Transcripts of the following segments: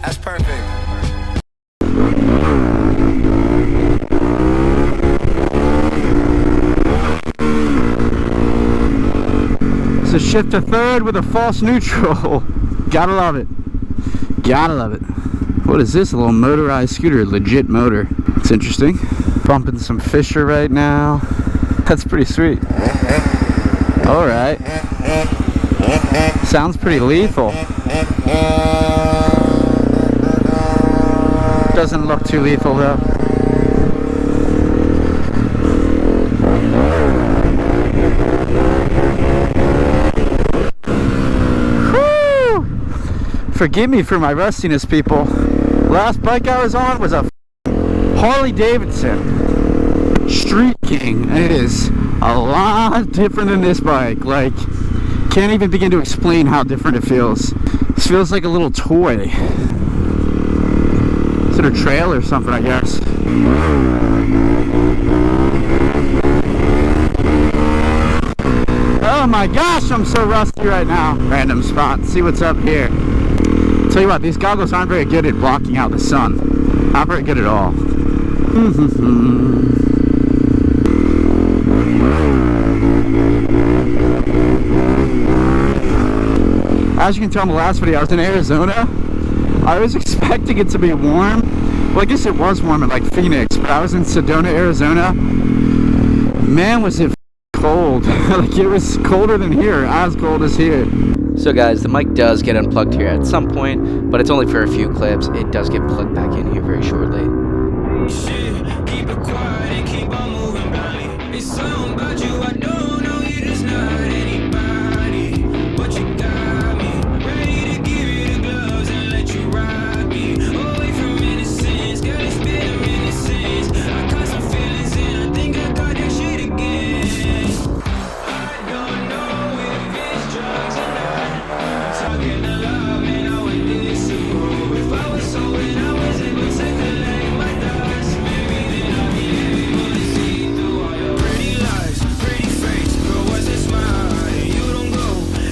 That's perfect. So shift to third with a false neutral. Gotta love it. Gotta love it. What is this? A little motorized scooter, legit motor. It's interesting. Bumping some Fisher right now. That's pretty sweet. Alright. Sounds pretty lethal. Doesn't look too lethal though. Forgive me for my rustiness, people. Last bike I was on was a Harley Davidson Street King. It is a lot different than this bike. Like, can't even begin to explain how different it feels. This feels like a little toy. Is it a trail or something, I guess? Oh my gosh, I'm so rusty right now. Random spot. See what's up here. Tell you what, these goggles aren't very good at blocking out the sun. Not very good at all. As you can tell in the last video, I was in Arizona. I was expecting it to be warm. Well, I guess it was warm in like Phoenix, but I was in Sedona, Arizona. Man, was it cold. Like, it was colder than here, as cold as here. So guys, the mic does get unplugged here at some point, but it's only for a few clips. It does get plugged back in here very shortly. Keep it quiet and keep on moving blindly. It's something about you I don't know. You're just not anybody, but you got me ready to give you the gloves and let you ride me away from innocence. Girl, it's been innocence. I got some feelings and I think I got that shit again. I don't know if it's drugs or not. Talking a lot, man, I would disapprove. If I was sober and I was able to collect my thoughts, maybe then I'd be able to see through all your pretty lies, pretty face. Girl, what's this smile? You don't go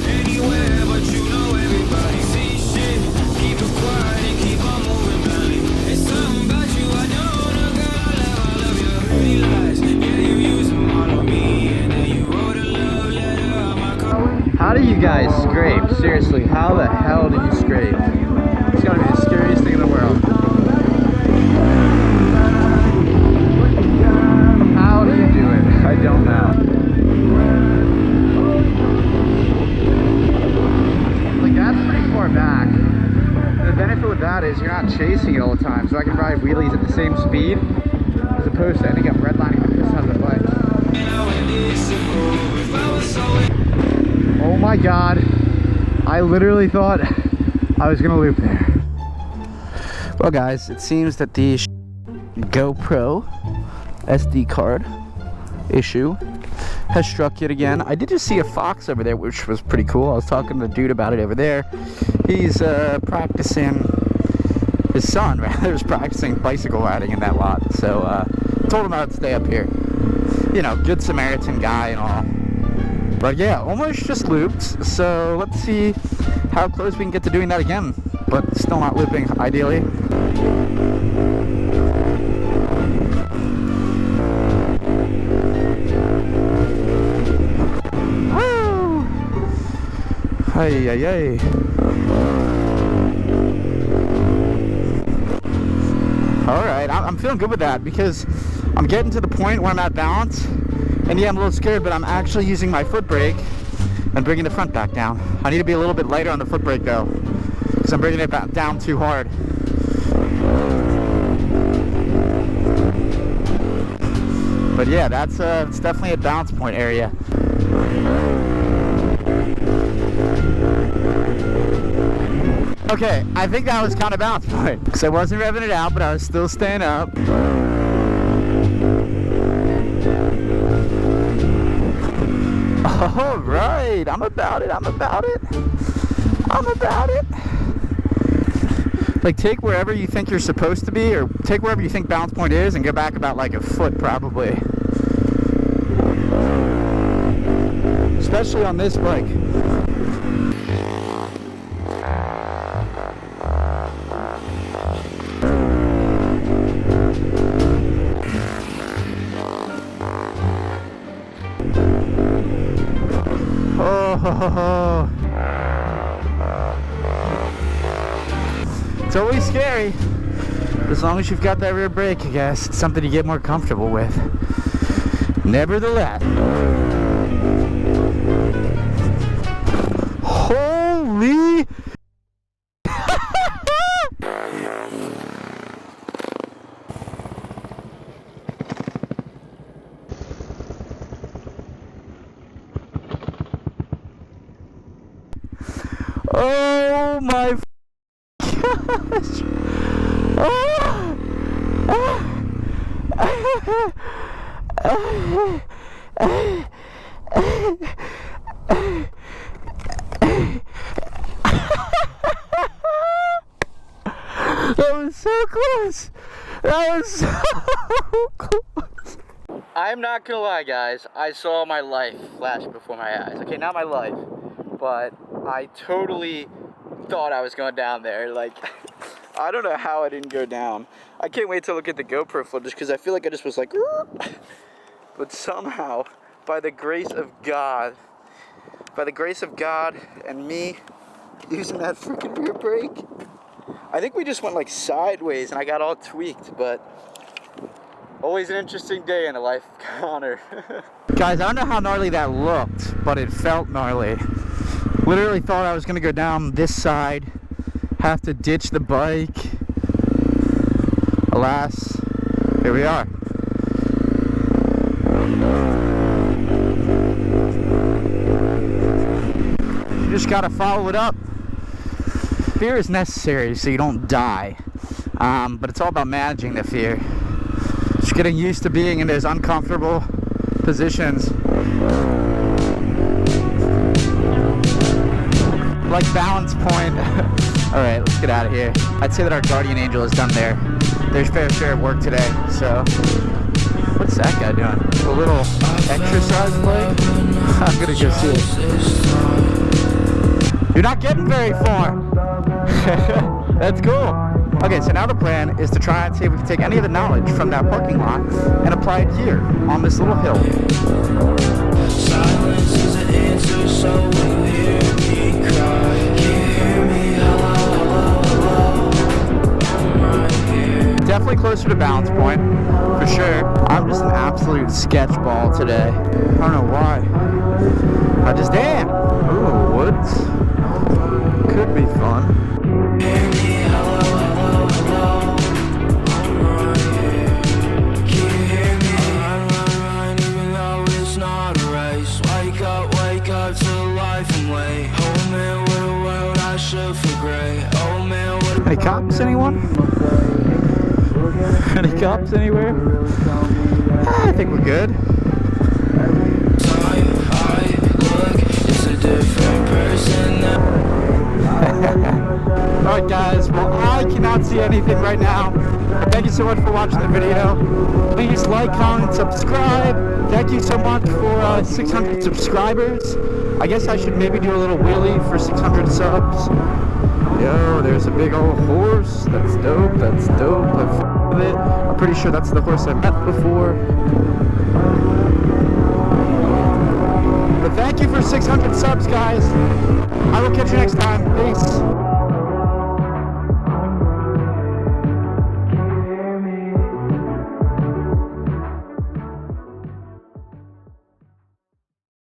anywhere, but you know everybody sees shit. Keep it quiet and keep on moving blindly. It's something about you I don't know, girl. I love your pretty lies. Yeah, you use them all on me, and then you wrote a love letter on my car. How do you guys scrape? Seriously, how the hell do you scrape? It's gotta be the scariest thing in the world. How do you do it? I don't know. Like, that's pretty far back. The benefit with that is you're not chasing it all the time, so I can ride wheelies at the same speed as opposed to ending up redlining with this on the bike. Oh my god, I literally thought I was gonna loop there. Well guys, it seems that the GoPro SD card issue has struck yet again. I did just see a fox over there, which was pretty cool. I was talking to the dude about it over there. He's practicing, his son rather is practicing bicycle riding in that lot. So told him I'd stay up here. You know, good Samaritan guy and all. But yeah, almost just looped, so let's see how close we can get to doing that again, but still not looping, ideally. Woo! Hey, hey, hey. Alright, I'm feeling good with that because I'm getting to the point where I'm at balance. And yeah, I'm a little scared, but I'm actually using my foot brake and bringing the front back down. I need to be a little bit lighter on the foot brake though, because I'm bringing it back down too hard. But yeah, that's it's definitely a balance point area. Okay, I think that was kind of balance point, because I wasn't revving it out, but I was still staying up. All right, I'm about it. Like, take wherever you think you're supposed to be, or take wherever you think balance point is, and go back about like a foot probably. Especially on this bike. Oh. It's always scary. As long as you've got that rear brake, I guess it's something to get more comfortable with. Nevertheless. Holy. Oh my gosh. Oh. That was so close. That was so close. I'm not gonna lie, guys. I saw my life flash before my eyes. Okay, not my life, but I totally thought I was going down there. Like, I don't know how I didn't go down. I can't wait to look at the GoPro footage because I feel like I just was like, but somehow, by the grace of God and me using that freaking rear brake, I think we just went like sideways and I got all tweaked, but always an interesting day in the life of Connor. Guys, I don't know how gnarly that looked, but it felt gnarly. Literally thought I was gonna go down this side, have to ditch the bike. Alas, here we are. You just gotta follow it up. Fear is necessary so you don't die, but it's all about managing the fear. Just getting used to being in those uncomfortable positions. Like balance point. All right, let's get out of here. I'd say that our guardian angel has done their fair share of work today. So, what's that guy doing? A little exercise play? I'm gonna go see it. You're not getting very far. That's cool. Okay, so now the plan is to try and see if we can take any of the knowledge from that parking lot and apply it here on this little hill. Silence is an answer, so when you hear me cry, can you hear me? Hello, hello, hello, I'm right here. Definitely closer to balance point, for sure. I'm just an absolute sketchball today. I don't know why. I just am. Ooh, woods. Could be fun. Hear me, hello, hello, hello, I'm right here. Can you hear me? Run, run, run, even though it's not a race. Wake up to life and wait. Oh man, what a world I should feel great. Oh man, what Any cops, anyone? Any cops anywhere? I think we're good. time I look, it's a different person now. Alright guys, well I cannot see anything right now. Thank you so much for watching the video. Please like, comment, subscribe. Thank you so much for 600 subscribers. I guess I should maybe do a little wheelie for 600 subs. Yo, there's a big old horse. That's dope, that's dope. I f*** with it. I'm pretty sure that's the horse I met before. But thank you for 600 subs, guys. I will catch you next time. Peace.